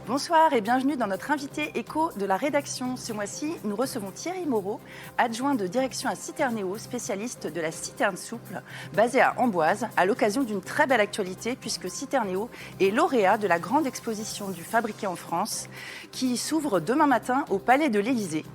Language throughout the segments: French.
Bonsoir et bienvenue dans notre invité écho de la rédaction. Ce mois-ci, nous recevons Thierry Moreau, adjoint de direction à Citernéo, spécialiste de la citerne souple, basée à Amboise, à l'occasion d'une très belle actualité puisque Citernéo est lauréat de la grande exposition du fabriqué en France qui s'ouvre demain matin au Palais de l'Élysée.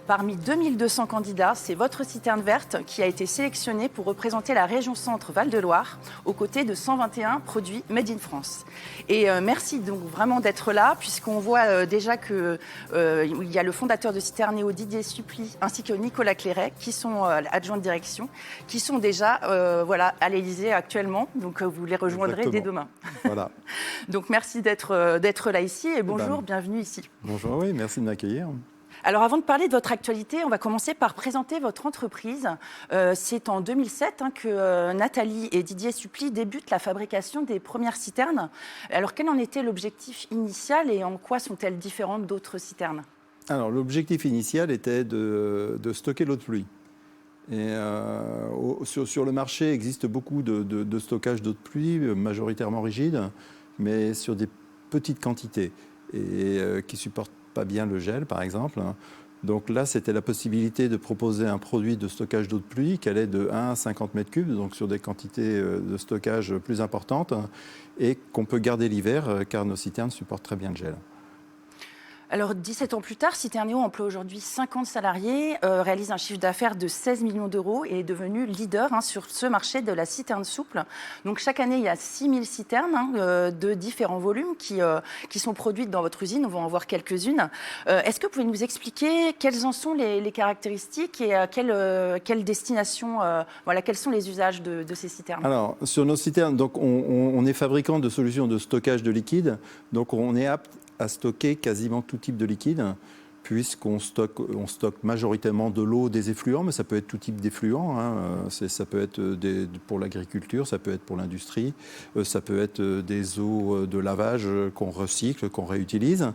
Parmi 2200 candidats, c'est votre citerne verte qui a été sélectionnée pour représenter la région Centre-Val-de-Loire aux côtés de 121 produits Made in France. Et merci donc vraiment d'être là puisqu'on voit déjà qu'il y a le fondateur de Citernéo, Didier Supply, ainsi que Nicolas Clairet, qui sont adjoints de direction, qui sont déjà à l'Élysée actuellement. Donc vous les rejoindrez dès demain. Voilà. Donc merci d'être là ici et bonjour, bienvenue ici. Bonjour, oui, merci de m'accueillir. Alors, avant de parler de votre actualité, on va commencer par présenter votre entreprise. C'est en 2007 que Nathalie et Didier Supply débutent la fabrication des premières citernes. Alors, quel en était l'objectif initial et en quoi sont-elles différentes d'autres citernes ? Alors, l'objectif initial était de stocker l'eau de pluie. Et sur le marché, il existe beaucoup de stockage d'eau de pluie, majoritairement rigide, mais sur des petites quantités et qui supportent pas bien le gel, par exemple. Donc là, c'était la possibilité de proposer un produit de stockage d'eau de pluie qui allait de 1 à 50 mètres cubes, donc sur des quantités de stockage plus importantes, et qu'on peut garder l'hiver, car nos citernes supportent très bien le gel. Alors, 17 ans plus tard, Citernéo emploie aujourd'hui 50 salariés, réalise un chiffre d'affaires de 16 millions d'euros et est devenu leader sur ce marché de la citerne souple. Donc, chaque année, il y a 6000 citernes de différents volumes qui sont produites dans votre usine. On va en voir quelques-unes. Est-ce que vous pouvez nous expliquer quelles en sont les caractéristiques et quelle destination, quels sont les usages de ces citernes ? Alors, sur nos citernes, donc, on est fabricant de solutions de stockage de liquide. Donc, on est apte à stocker quasiment tout type de liquide, puisqu'on stocke majoritairement de l'eau, des effluents, mais ça peut être tout type d'effluents. Ça peut être pour l'agriculture, ça peut être pour l'industrie, ça peut être des eaux de lavage qu'on recycle, qu'on réutilise.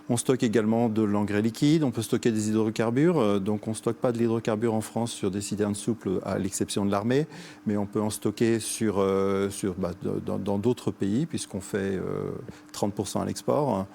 On stocke également de l'engrais liquide, on peut stocker des hydrocarbures. Donc on ne stocke pas de l'hydrocarbure en France sur des citernes souples, à l'exception de l'armée, mais on peut en stocker dans d'autres pays, puisqu'on fait 30% à l'export.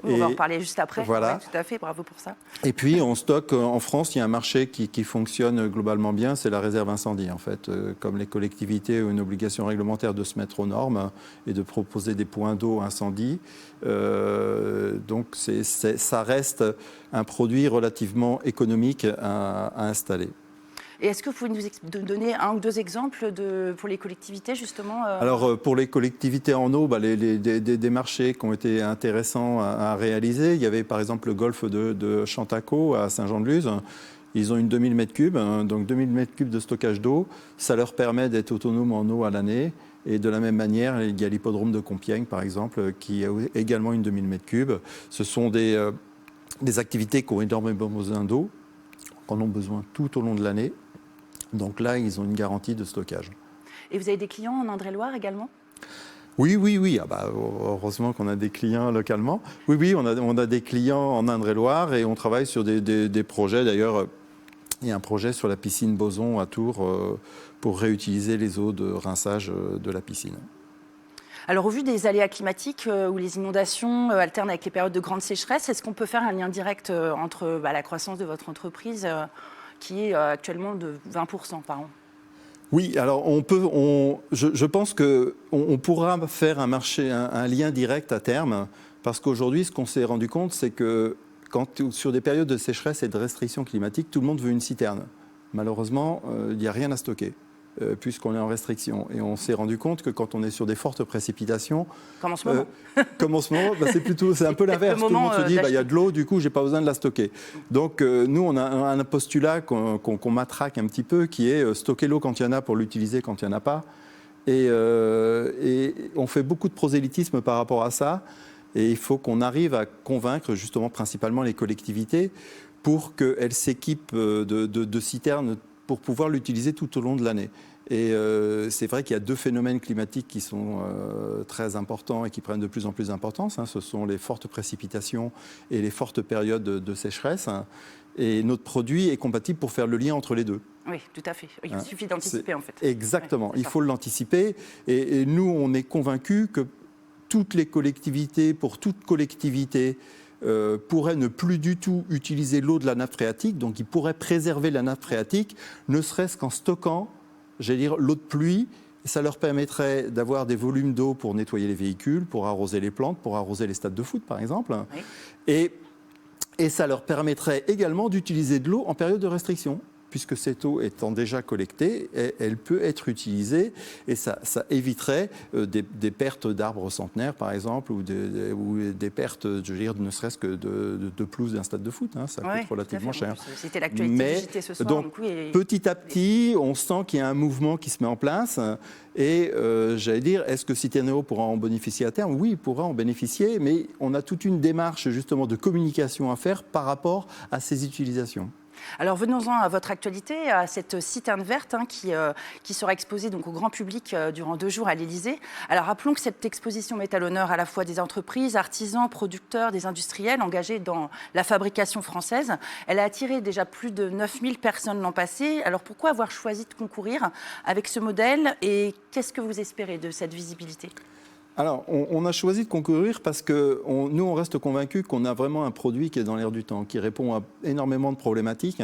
On va en reparler juste après. Voilà. Ouais, tout à fait, bravo pour ça. Et puis, on stocke en France, il y a un marché qui fonctionne globalement bien, c'est la réserve incendie. En fait, comme les collectivités ont une obligation réglementaire de se mettre aux normes et de proposer des points d'eau incendie. Donc, ça reste un produit relativement économique à installer. Et est-ce que vous pouvez nous donner un ou deux exemples pour les collectivités, justement Alors, pour les collectivités en eau, des marchés qui ont été intéressants à réaliser. Il y avait par exemple le golfe de Chantaco à Saint-Jean-de-Luz. Ils ont une 2000 m3, donc 2000 m3 de stockage d'eau. Ça leur permet d'être autonomes en eau à l'année. Et de la même manière, il y a l'hippodrome de Compiègne, par exemple, qui a également une 2000 m3. Ce sont des activités qui ont énormément besoin d'eau, qu'on a besoin tout au long de l'année. Donc là, ils ont une garantie de stockage. Et vous avez des clients en Indre-et-Loire également ? Oui. Heureusement qu'on a des clients localement. Oui, on a des clients en Indre-et-Loire et on travaille sur des projets. D'ailleurs, il y a un projet sur la piscine Boson à Tours pour réutiliser les eaux de rinçage de la piscine. Alors, au vu des aléas climatiques où les inondations alternent avec les périodes de grande sécheresse, est-ce qu'on peut faire un lien direct entre la croissance de votre entreprise qui est actuellement de 20% par an ? Oui, alors je pense qu'on pourra faire un lien direct à terme, parce qu'aujourd'hui, ce qu'on s'est rendu compte, c'est que sur des périodes de sécheresse et de restrictions climatiques, tout le monde veut une citerne. Malheureusement, il n'y a rien à stocker, puisqu'on est en restriction. Et on s'est rendu compte que quand on est sur des fortes précipitations... Comme en ce moment. C'est un peu l'inverse. Tout le monde se dit, il y a de l'eau, du coup, je n'ai pas besoin de la stocker. Donc, nous, on a un postulat qu'on matraque un petit peu, qui est stocker l'eau quand il y en a pour l'utiliser quand il n'y en a pas. Et on fait beaucoup de prosélytisme par rapport à ça. Et il faut qu'on arrive à convaincre, justement, principalement les collectivités, pour qu'elles s'équipent de citernes pour pouvoir l'utiliser tout au long de l'année. Et c'est vrai qu'il y a deux phénomènes climatiques qui sont très importants et qui prennent de plus en plus d'importance. Ce sont les fortes précipitations et les fortes périodes de sécheresse. Et notre produit est compatible pour faire le lien entre les deux. Oui, tout à fait. Il suffit d'anticiper, en fait. Exactement. Ouais, il faut l'anticiper. Et nous, on est convaincus que toutes les collectivités, pour toute collectivité, pourraient ne plus du tout utiliser l'eau de la nappe phréatique, donc ils pourraient préserver la nappe phréatique, ne serait-ce qu'en stockant, j'allais dire, l'eau de pluie. Ça leur permettrait d'avoir des volumes d'eau pour nettoyer les véhicules, pour arroser les plantes, pour arroser les stades de foot, par exemple. Oui. Et ça leur permettrait également d'utiliser de l'eau en période de restriction, puisque cette eau étant déjà collectée, elle peut être utilisée et ça éviterait des pertes d'arbres centenaires, par exemple, ou des pertes, je veux dire, ne serait-ce que de pelouse d'un stade de foot. Hein, ça coûte relativement cher. C'était l'actualité du JT ce soir. Donc, petit à petit, on sent qu'il y a un mouvement qui se met en place. Et j'allais dire, est-ce que Citerneo pourra en bénéficier à terme? Oui, il pourra en bénéficier, mais on a toute une démarche justement de communication à faire par rapport à ces utilisations. Alors venons-en à votre actualité, à cette citerne verte qui sera exposée donc, au grand public durant 2 jours à l'Élysée. Alors rappelons que cette exposition met à l'honneur à la fois des entreprises, artisans, producteurs, des industriels engagés dans la fabrication française. Elle a attiré déjà plus de 9000 personnes l'an passé. Alors pourquoi avoir choisi de concourir avec ce modèle et qu'est-ce que vous espérez de cette visibilité ? Alors, on a choisi de concourir parce que nous, on reste convaincus qu'on a vraiment un produit qui est dans l'air du temps, qui répond à énormément de problématiques.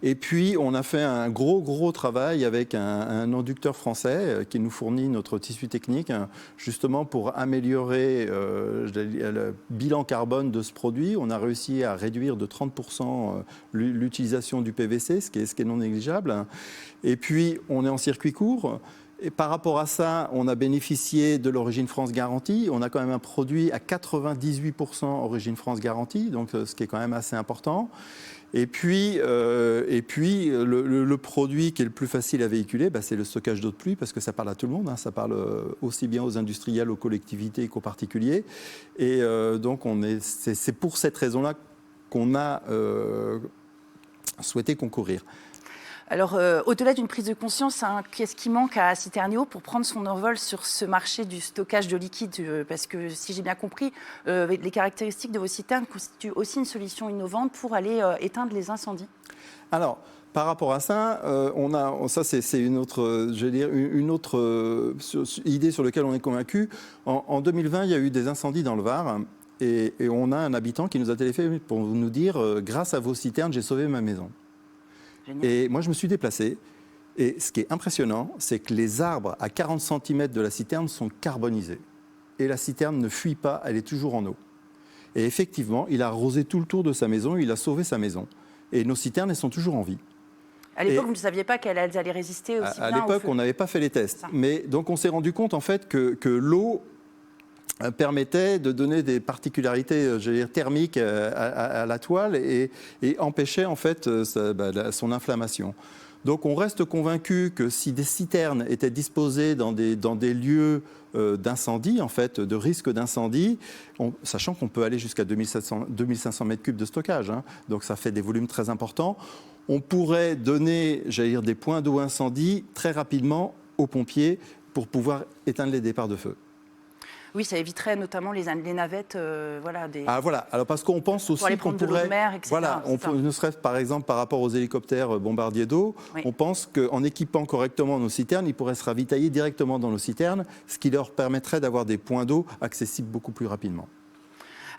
Et puis, on a fait un gros travail avec un inducteur français qui nous fournit notre tissu technique, justement pour améliorer le bilan carbone de ce produit. On a réussi à réduire de 30% l'utilisation du PVC, ce qui est non négligeable. Et puis, on est en circuit court. Et par rapport à ça, on a bénéficié de l'Origine France Garantie. On a quand même un produit à 98% Origine France Garantie, donc ce qui est quand même assez important. Et puis le produit qui est le plus facile à véhiculer, c'est le stockage d'eau de pluie, parce que ça parle à tout le monde. Hein. Ça parle aussi bien aux industriels, aux collectivités qu'aux particuliers. Et donc c'est pour cette raison-là qu'on a souhaité concourir. Alors, au-delà d'une prise de conscience, qu'est-ce qui manque à Citerneo pour prendre son envol sur ce marché du stockage de liquide? Parce que, si j'ai bien compris, les caractéristiques de vos citernes constituent aussi une solution innovante pour aller éteindre les incendies. Alors, par rapport à ça, ça c'est une autre idée sur laquelle on est convaincu. En 2020, il y a eu des incendies dans le Var. Et on a un habitant qui nous a téléphoné pour nous dire « Grâce à vos citernes, j'ai sauvé ma maison ». Et moi, je me suis déplacé. Et ce qui est impressionnant, c'est que les arbres à 40 cm de la citerne sont carbonisés. Et la citerne ne fuit pas, elle est toujours en eau. Et effectivement, il a arrosé tout le tour de sa maison, il a sauvé sa maison. Et nos citernes, elles sont toujours en vie. À l'époque, vous ne saviez pas qu'elles allaient résister aussi bien à l'époque, on n'avait pas fait les tests. Mais donc, on s'est rendu compte, en fait, que l'eau permettait de donner des particularités thermiques à la toile et empêchait en fait son inflammation. Donc on reste convaincu que si des citernes étaient disposées dans des lieux d'incendie, en fait, de risque d'incendie, sachant qu'on peut aller jusqu'à 2500 mètres cubes de stockage, hein, donc ça fait des volumes très importants, on pourrait donner, des points d'eau incendie très rapidement aux pompiers pour pouvoir éteindre les départs de feu. Oui, ça éviterait notamment les navettes, Ah voilà, alors parce qu'on pense aussi qu'on pourrait, de mer, etc. Voilà, ne serait-ce par exemple par rapport aux hélicoptères bombardiers d'eau, oui. On pense qu'en équipant correctement nos citernes, ils pourraient se ravitailler directement dans nos citernes, ce qui leur permettrait d'avoir des points d'eau accessibles beaucoup plus rapidement.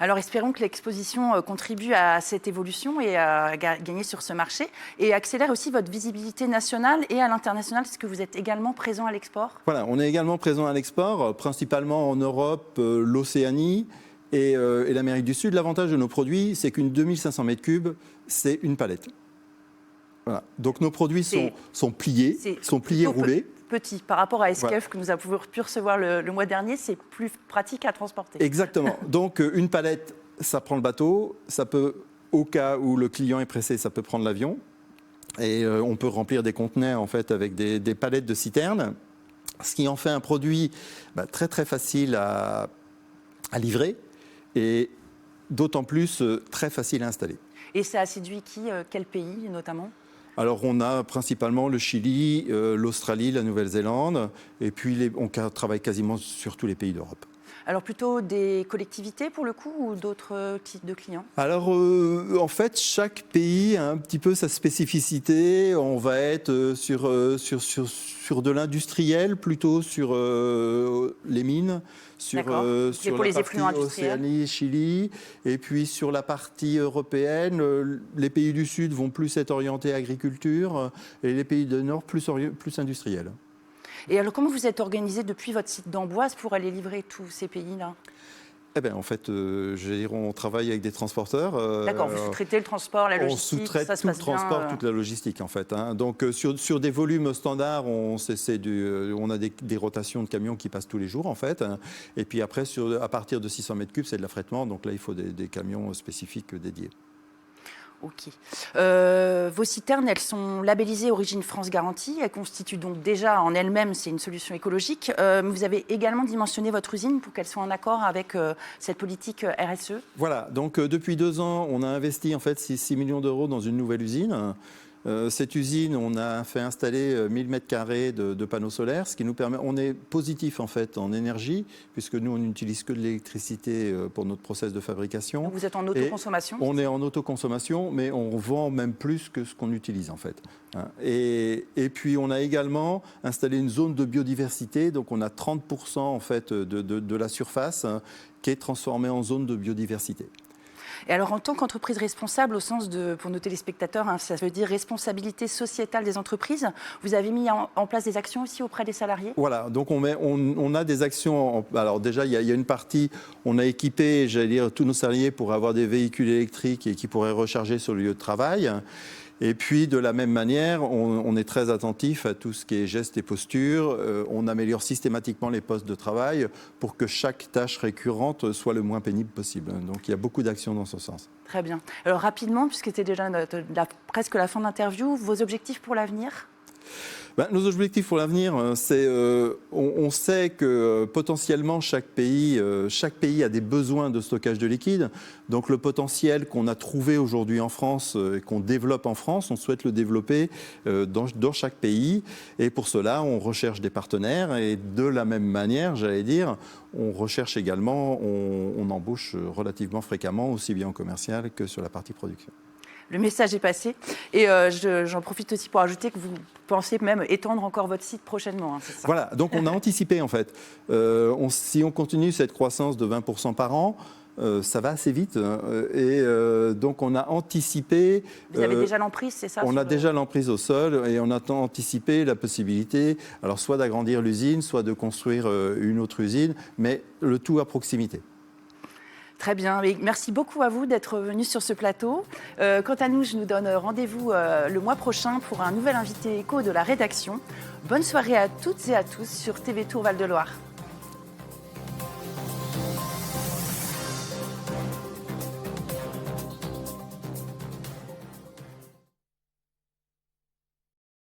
Alors espérons que l'exposition contribue à cette évolution et à gagner sur ce marché et accélère aussi votre visibilité nationale et à l'international, puisque vous êtes également présent à l'export. Voilà, on est également présent à l'export, principalement en Europe, l'Océanie et l'Amérique du Sud. L'avantage de nos produits, c'est qu'une 2500 mètres cubes, c'est une palette. Voilà. Donc nos produits sont pliés, roulés. Petit. Par rapport à SKF que nous avons pu recevoir le mois dernier, c'est plus pratique à transporter. Exactement. Donc une palette, ça prend le bateau, ça peut, au cas où le client est pressé, ça peut prendre l'avion. Et on peut remplir des conteneurs en fait, avec des palettes de citernes, ce qui en fait un produit très très facile à livrer et d'autant plus très facile à installer. Et ça a séduit quel pays notamment ? Alors, on a principalement le Chili, l'Australie, la Nouvelle-Zélande, et puis on travaille quasiment sur tous les pays d'Europe. Alors plutôt des collectivités pour le coup ou d'autres types de clients? Alors en fait, chaque pays a un petit peu sa spécificité. On va être sur de l'industriel, plutôt sur les mines, sur la partie Océanie, Chili, et puis sur la partie européenne, les pays du Sud vont plus être orientés agriculture et les pays du Nord plus industriels. Et alors, comment vous êtes organisé depuis votre site d'Amboise pour aller livrer tous ces pays-là? Eh bien, en fait, on travaille avec des transporteurs. D'accord, vous sous-traitez le transport, la logistique, on sous-traite tout le transport, toute la logistique, en fait. Hein. Donc, sur des volumes standards, on a des rotations de camions qui passent tous les jours, en fait. Hein. Et puis après, à partir de 600 mètres cubes, c'est de l'affrètement. Donc là, il faut des camions spécifiques dédiés. Ok. Vos citernes, elles sont labellisées Origine France Garantie. Elles constituent donc déjà en elles-mêmes, c'est une solution écologique. Vous avez également dimensionné votre usine pour qu'elle soit en accord avec cette politique RSE. Voilà. Donc depuis 2 ans, on a investi en fait 6 millions d'euros dans une nouvelle usine. Cette usine, on a fait installer 1000 m² de panneaux solaires, ce qui nous permet, on est positif en fait en énergie, puisque nous on n'utilise que de l'électricité pour notre process de fabrication. Donc vous êtes en autoconsommation? On est en autoconsommation, mais on vend même plus que ce qu'on utilise en fait. Et puis on a également installé une zone de biodiversité, donc on a 30% en fait de la surface qui est transformée en zone de biodiversité. Et alors, en tant qu'entreprise responsable, au sens pour nos téléspectateurs, hein, ça veut dire responsabilité sociétale des entreprises, vous avez mis en place des actions aussi auprès des salariés? Voilà, donc on a des actions. Alors déjà, il y a une partie, on a équipé, j'allais dire, tous nos salariés pour avoir des véhicules électriques et qui pourraient recharger sur le lieu de travail. Et puis, de la même manière, on est très attentif à tout ce qui est gestes et postures. On améliore systématiquement les postes de travail pour que chaque tâche récurrente soit le moins pénible possible. Donc, il y a beaucoup d'actions dans ce sens. Très bien. Alors, rapidement, puisque c'était déjà presque la fin de l'interview, vos objectifs pour l'avenir? Nos objectifs pour l'avenir, c'est on sait que potentiellement chaque pays a des besoins de stockage de liquide. Donc le potentiel qu'on a trouvé aujourd'hui en France et qu'on développe en France, on souhaite le développer dans chaque pays. Et pour cela, on recherche des partenaires et de la même manière, j'allais dire, on recherche également, on embauche relativement fréquemment, aussi bien en commercial que sur la partie production. Le message est passé. Et j'en profite aussi pour ajouter que vous pensez même étendre encore votre site prochainement. Hein, c'est ça? Voilà, donc on a anticipé en fait. Si on continue cette croissance de 20% par an, ça va assez vite. Et donc on a anticipé... Vous avez déjà l'emprise, c'est ça? On a déjà l'emprise au sol et on a anticipé la possibilité, alors soit d'agrandir l'usine, soit de construire une autre usine, mais le tout à proximité. Très bien. Merci beaucoup à vous d'être venus sur ce plateau. Quant à nous, je nous donne rendez-vous le mois prochain pour un nouvel invité éco de la rédaction. Bonne soirée à toutes et à tous sur TV Tour Val de Loire.